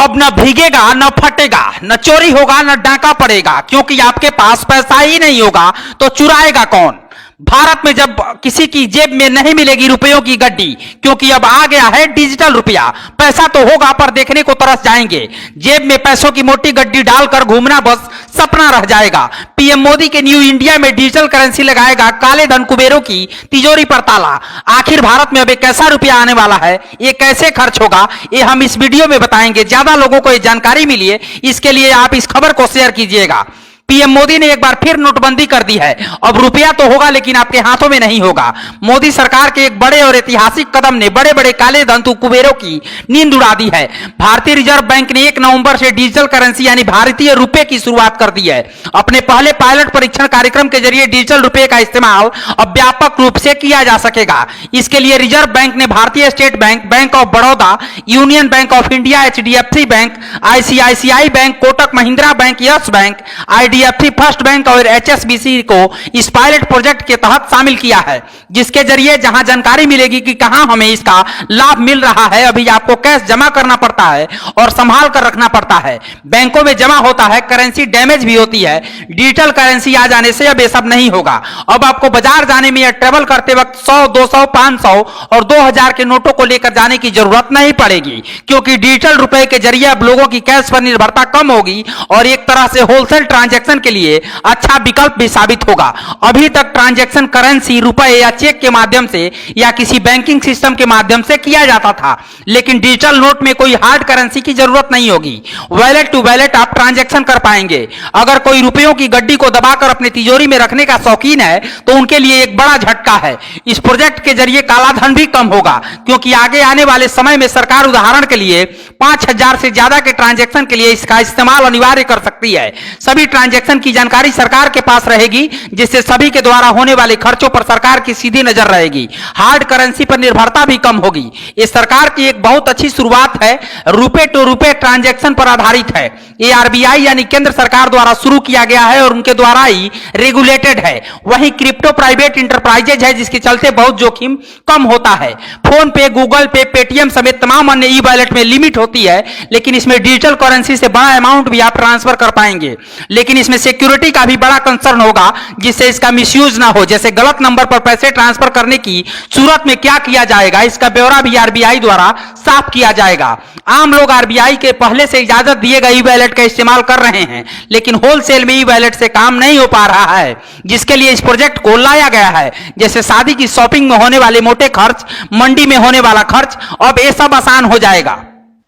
अब न भीगेगा न फटेगा, न चोरी होगा न डाका पड़ेगा, क्योंकि आपके पास पैसा ही नहीं होगा तो चुराएगा कौन। भारत में जब किसी की जेब में नहीं मिलेगी रुपयों की गड्डी, क्योंकि अब आ गया है डिजिटल रुपया। पैसा तो होगा पर देखने को तरस जाएंगे। जेब में पैसों की मोटी गड्डी डालकर घूमना बस सपना रह जाएगा। पीएम मोदी के न्यू इंडिया में डिजिटल करेंसी लगाएगा काले धन कुबेरों की तिजोरी पर ताला। आखिर भारत में अब एक कैसा रुपया आने वाला है, ये कैसे खर्च होगा, ये हम इस वीडियो में बताएंगे। ज्यादा लोगों को ये जानकारी मिली है, इसके लिए आप इस खबर को शेयर कीजिएगा। पीएम मोदी ने एक बार फिर नोटबंदी कर दी है। अब रुपया तो होगा लेकिन आपके हाथों में नहीं होगा। मोदी सरकार के एक बड़े और ऐतिहासिक कदम ने बड़े बड़े काले धन कुबेरों की नींद उड़ा दी है। भारतीय रिजर्व बैंक ने 1 नवंबर से डिजिटल करेंसी यानी भारतीय रुपए की शुरुआत कर दी है। अपने पहले पायलट परीक्षण कार्यक्रम के जरिए डिजिटल रुपए का इस्तेमाल अब व्यापक रूप से किया जा सकेगा। इसके लिए रिजर्व बैंक ने भारतीय state bank, bank of Baroda, union bank of India, HDFC bank, ICICI bank, Kotak Mahindra bank, yes bank, IDFC first bank और HSBC को इस पायलट प्रोजेक्ट के तहत शामिल किया है, जिसके जरिए जहां जानकारी मिलेगी कि कहां हमें इसका लाभ मिल रहा है। अभी आपको कैश जमा करना पड़ता है और संभाल कर रखना पड़ता है। बैंकों में जमा होता है, करेंसी डैमेज भी होती है। डिजिटल करेंसी आ जाने से अब ये सब नहीं होगा। अब आपको बाजार जाने में या ट्रेवल करते वक्त 100, 200, 500 और 2000 के नोटों को लेकर जाने की जरूरत नहीं पड़ेगी, क्योंकि डिजिटल रुपए के जरिए अब लोगों की कैश पर निर्भरता कम होगी और एक तरह से होलसेल ट्रांजैक्शन के लिए अच्छा विकल्प भी साबित होगा। अभी तक ट्रांजैक्शन करेंसी रुपए या चेक के माध्यम से या किसी बैंकिंग सिस्टम के माध्यम से किया जाता था, लेकिन डिजिटल नोट में कोई हार्ड करेंसी की जरूरत नहीं होगी। वैलेट टू वैलेट आप ट्रांजैक्शन कर पाएंगे। अगर कोई रुपयों की गड्डी को दबाकर अपनी तिजोरी में रखने का शौकीन है तो उनके लिए एक बड़ा झटका है। इस प्रोजेक्ट के जरिए काला धन भी कम होगा, क्योंकि आगे आने वाले समय में सरकार उदाहरण के लिए 5000 से ज्यादा के ट्रांजैक्शन के लिए इसका इस्तेमाल अनिवार्य कर सकती है। सभी ट्रांजैक्शन की जानकारी सरकार के पास रहेगी, जिससे सभी के द्वारा होने वाले खर्चों पर सरकार की सीधी नजर रहेगी। हार्ड करेंसी पर निर्भरता भी कम होगी। ये सरकार की एक बहुत अच्छी शुरुआत है। रुपए टू रुपए ट्रांजैक्शन पर आधारित है। ये RBI यानी केंद्र सरकार द्वारा शुरू किया गया है और उनके द्वारा ही रेगुलेटेड है। वहीं क्रिप्टो प्राइवेट इंटरप्राइजेज है, जिसके चलते बहुत जोखिम कम होता है। फोन पे, गूगल पे, पेटीएम समेत तमाम अन्य ई वॉलेट में लिमिट होती है, लेकिन इसमें डिजिटल करेंसी से बड़ा अमाउंट भी आप ट्रांसफर कर पाएंगे। लेकिन इसमें सिक्योरिटी का भी बड़ा कंसर्न होगा, जिससे इसका मिसयूज ना हो। जैसे गलत नंबर पर पैसे ट्रांसफर करने की सूरत में क्या किया जाएगा, इसका ब्यौरा भी RBI द्वारा साफ किया जाएगा। आम लोग RBI के पहले से इजाजत दिए गए ई वॉलेट का इस्तेमाल कर रहे हैं, लेकिन होलसेल में ई वॉलेट से काम नहीं हो पा रहा है, जिसके लिए इस प्रोजेक्ट को लाया गया है। जैसे शादी की शॉपिंग में होने वाले मोटे खर्च, मंडी में होने वाला खर्च, अब ये सब आसान हो जाएगा।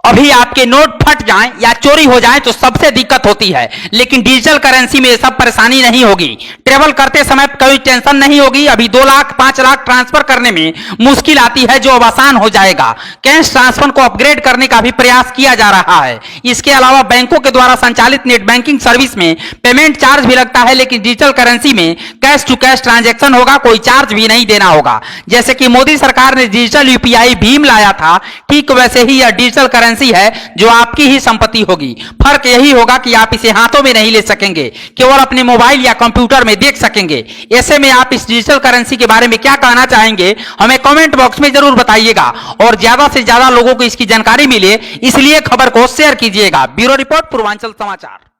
अभी आपके नोट फट जाएं या चोरी हो जाएं तो सबसे दिक्कत होती है, लेकिन डिजिटल करेंसी में ये सब परेशानी नहीं होगी। ट्रेवल करते समय कोई टेंशन नहीं होगी। अभी 2 लाख 5 लाख ट्रांसफर करने में मुश्किल आती है, जो अब आसान हो जाएगा। कैश ट्रांसफर को अपग्रेड करने का भी प्रयास किया जा रहा है। इसके अलावा बैंकों के द्वारा संचालित नेट बैंकिंग सर्विस में पेमेंट चार्ज भी लगता है, लेकिन डिजिटल करेंसी में कैश टू कैश ट्रांजेक्शन होगा, कोई चार्ज भी नहीं देना होगा। जैसे कि मोदी सरकार ने डिजिटल UPI भीम लाया था, ठीक वैसे ही यह डिजिटल करेंसी है जो आपकी ही संपत्ति होगी। फर्क यही होगा कि आप इसे हाथों में नहीं ले सकेंगे, केवल अपने मोबाइल या कंप्यूटर में देख सकेंगे। ऐसे में आप इस डिजिटल करेंसी के बारे में क्या कहना चाहेंगे, हमें कमेंट बॉक्स में जरूर बताइएगा और ज्यादा से ज्यादा लोगों को इसकी जानकारी मिले, इसलिए खबर को शेयर कीजिएगा। ब्यूरो रिपोर्ट, पूर्वांचल समाचार।